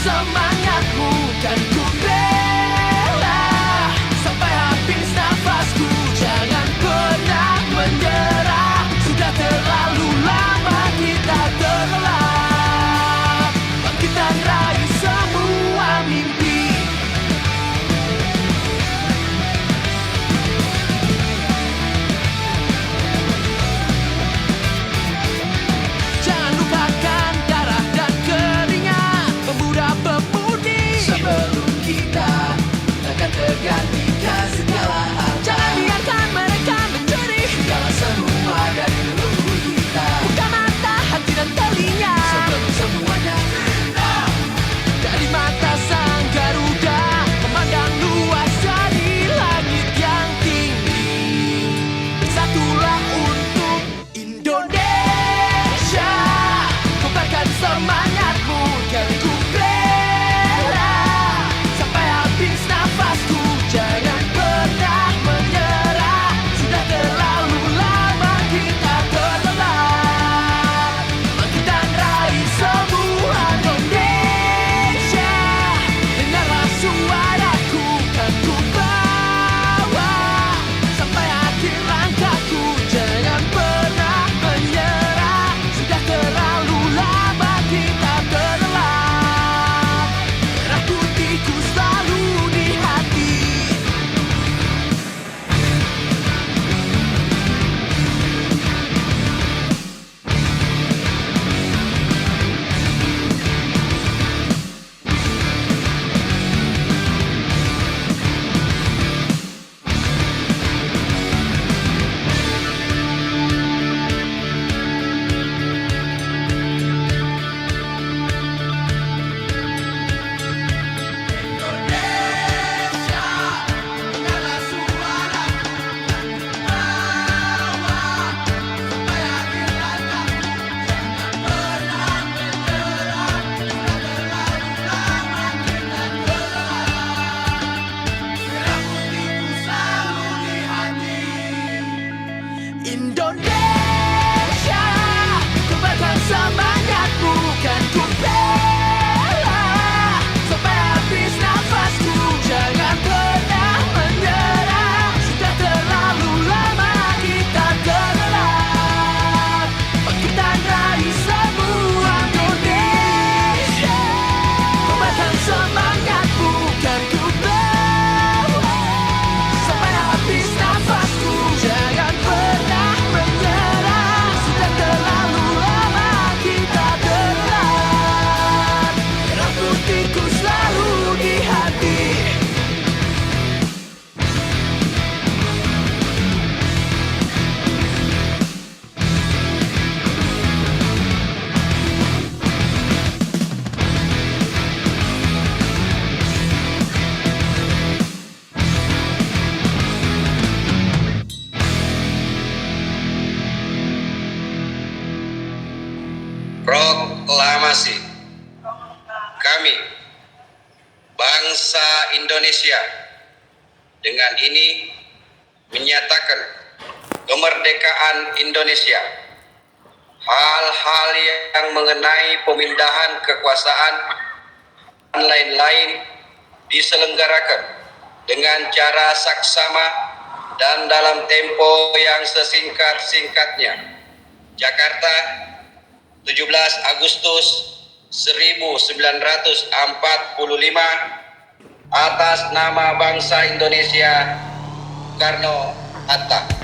semangatmu kan ku bela sampai habis nafasku. Jangan pernah menyerah, sudah terlalu lama kita terlelap. Bangkit dan raih semua mimpi. Jangan lupakan darah dan keringat pemuda-pemudi sebelum kita akan tergantikan segala harta. Jangan biarkan mereka mencuri segala semua dari leluhur kita. Buka mata, hati dan telinga sebelum semuanya hilang. Dari mata sang Garuda memandang luas dari langit yang tinggi. Bersatulah untuk Indonesia, kobarkan semangatmu kan ku bela sampai habis nafasku. Jangan pernah menyerah, sudah terlalu lama kita terlelap. Bangkit dan raih semua Indonesia. Dengarlah suaraku kan ku bawa sampai akhir langkahku. Jangan pernah menyerah, sudah terlalu lama kita terlelap. Merah putihku selalu di hati. Indonesia, dengarlah suaraku kan ku bawa sampai akhir langkahku. Jangan pernah menyerah, sudah terlalu lama kita terlelap. Merah putihku selalu di hati. Indonesia, kobarkan semangatmu kan ku bela sampai habis nafasku. Jangan pernah menyerah, sudah terlalu lama kita terlelap. Bangkit dan raih semua Indonesia, kobarkan semangatmu kan ku bawa sampai habis nafasku. Jangan pernah menyerah, sudah terlalu lama kita terlelap. Merah putihku selalu di hati. Proklamasi. Kami, bangsa Indonesia, dengan ini menyatakan kemerdekaan Indonesia. Hal-hal yang mengenai pemindahan kekuasaan dan lain-lain diselenggarakan dengan cara saksama dan dalam tempo yang sesingkat-singkatnya. Jakarta, 17 Agustus 1945, atas nama bangsa Indonesia, Soekarno Hatta.